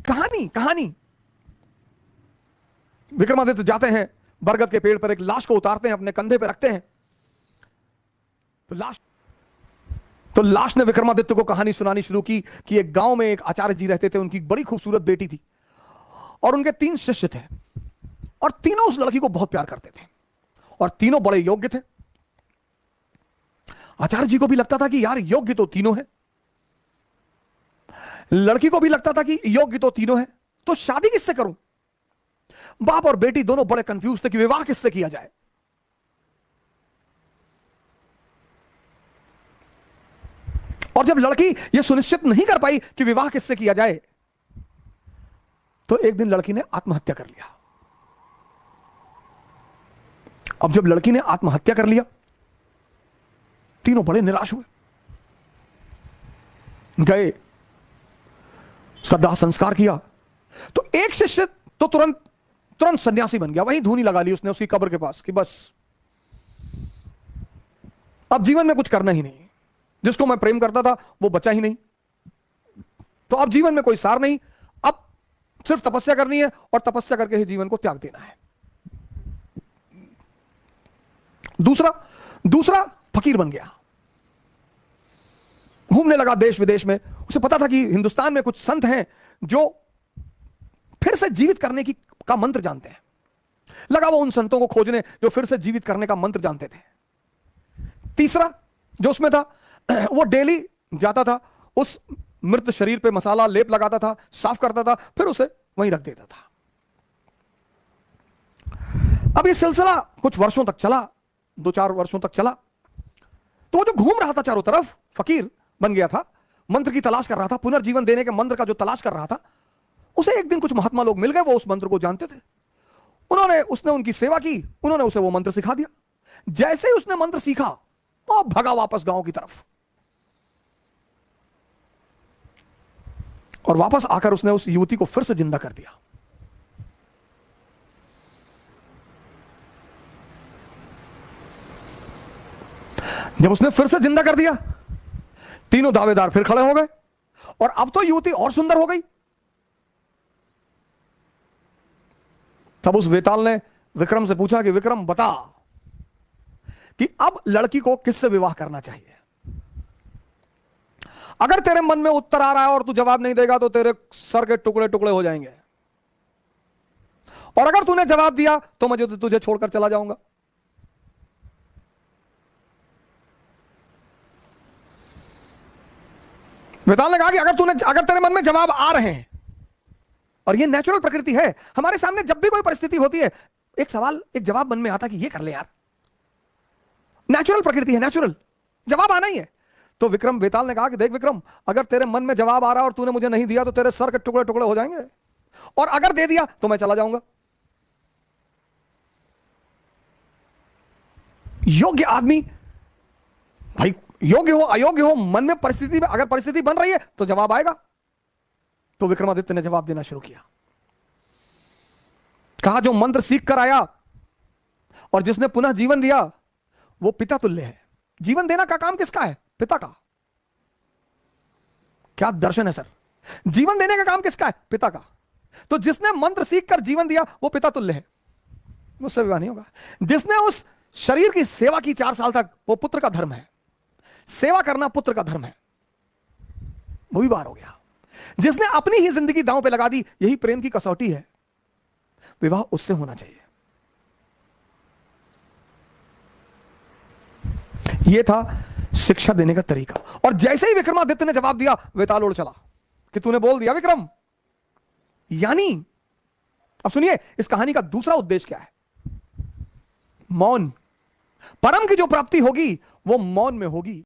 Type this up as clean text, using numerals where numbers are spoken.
कहानी कहानी विक्रमादित्य जाते हैं, बरगद के पेड़ पर एक लाश को उतारते हैं, अपने कंधे पे रखते हैं। तो लाश ने विक्रमादित्य को कहानी सुनानी शुरू की कि एक गांव में एक आचार्य जी रहते थे, उनकी बड़ी खूबसूरत बेटी थी और उनके 3 शिष्य थे और तीनों उस लड़की को बहुत प्यार करते थे और तीनों बड़े योग्य थे। आचार्य जी को भी लगता था कि यार योग्य तो तीनों है, लड़की को भी लगता था कि योग्य तो तीनों है, तो शादी किससे करूं? बाप और बेटी दोनों बड़े कंफ्यूज थे कि विवाह किससे किया जाए। और जब लड़की यह सुनिश्चित नहीं कर पाई कि विवाह किससे किया जाए, तो एक दिन लड़की ने आत्महत्या कर लिया। अब जब लड़की ने आत्महत्या कर लिया, तीनों बड़े निराश हुए, गए उसका दाह संस्कार किया। तो एक शिष्य तो तुरंत सन्यासी बन गया, वहीं धूनी लगा ली उसने उसकी कब्र के पास कि बस अब जीवन में कुछ करना ही नहीं, जिसको मैं प्रेम करता था वो बचा ही नहीं, तो अब जीवन में कोई सार नहीं, अब सिर्फ तपस्या करनी है और तपस्या करके ही जीवन को त्याग देना है। दूसरा फकीर बन गया, घूमने लगा देश विदेश में। उसे पता था कि हिंदुस्तान में कुछ संत हैं जो फिर से जीवित करने का मंत्र जानते हैं। लगा वो उन संतों को खोजने जो फिर से जीवित करने का मंत्र जानते थे। तीसरा जो उसमें था, वो डेली जाता था, उस मृत शरीर पे मसाला लेप लगाता था, साफ करता था, फिर उसे वहीं रख देता था। अब ये सिलसिला कुछ वर्षों तक चला, 2-4 वर्षों तक चला। तो वो जो घूम रहा था चारों तरफ, फकीर बन गया था, मंत्र की तलाश कर रहा था, पुनर्जीवन देने के मंत्र का जो तलाश कर रहा था, उसे एक दिन कुछ महात्मा लोग मिल गए, वो उस मंत्र को जानते थे। उसने उनकी सेवा की, उन्होंने उसे वो मंत्र सिखा दिया। जैसे ही उसने मंत्र सीखा, वो भगा वापस गांव की तरफ, और वापस आकर उसने उस युवती को फिर से जिंदा कर दिया। जब उसने फिर से जिंदा कर दिया, तीनों दावेदार फिर खड़े हो गए और अब तो युवती और सुंदर हो गई। तब उस वेताल ने विक्रम से पूछा कि विक्रम बता कि अब लड़की को किससे विवाह करना चाहिए। अगर तेरे मन में उत्तर आ रहा है और तू जवाब नहीं देगा तो तेरे सर के टुकड़े टुकड़े हो जाएंगे, और अगर तूने जवाब दिया तो मैं तुझे छोड़कर चला जाऊंगा। वेताल ने कहा कि अगर तेरे मन में जवाब आ रहे हैं, और ये नेचुरल प्रकृति है, हमारे सामने जब भी कोई परिस्थिति होती है, एक जवाब मन में आता कि ये कर ले यार, नेचुरल प्रकृति है, नेचुरल जवाब आना ही है। तो वेताल ने कहा कि देख विक्रम, अगर तेरे मन में जवाब आ रहा है और तूने मुझे नहीं दिया तो तेरे सर के टुकड़े टुकड़े हो जाएंगे, और अगर दे दिया तो मैं चला जाऊंगा। योग्य आदमी, भाई योग्य हो अयोग्य हो, मन में परिस्थिति में अगर परिस्थिति बन रही है तो जवाब आएगा। तो विक्रमादित्य ने जवाब देना शुरू किया। कहा जो मंत्र सीख कर आया और जिसने पुनः जीवन दिया वो पिता तुल्य है। जीवन देना का काम किसका है? पिता का। क्या दर्शन है सर, जीवन देने का काम किसका है? पिता का। तो जिसने मंत्र सीख कर जीवन दिया वो पिता तुल्य है, उससे विवाह नहीं होगा। जिसने उस शरीर की सेवा की 4 साल तक, वो पुत्र का धर्म है, सेवा करना पुत्र का धर्म है, वो भी बाहर हो गया। जिसने अपनी ही जिंदगी दांव पे लगा दी, यही प्रेम की कसौटी है, विवाह उससे होना चाहिए। यह था शिक्षा देने का तरीका। और जैसे ही विक्रमादित्य ने जवाब दिया, वेताल उड़ चला कि तूने बोल दिया विक्रम। यानी अब सुनिए, इस कहानी का दूसरा उद्देश्य क्या है? मौन। परम की जो प्राप्ति होगी वो मौन में होगी।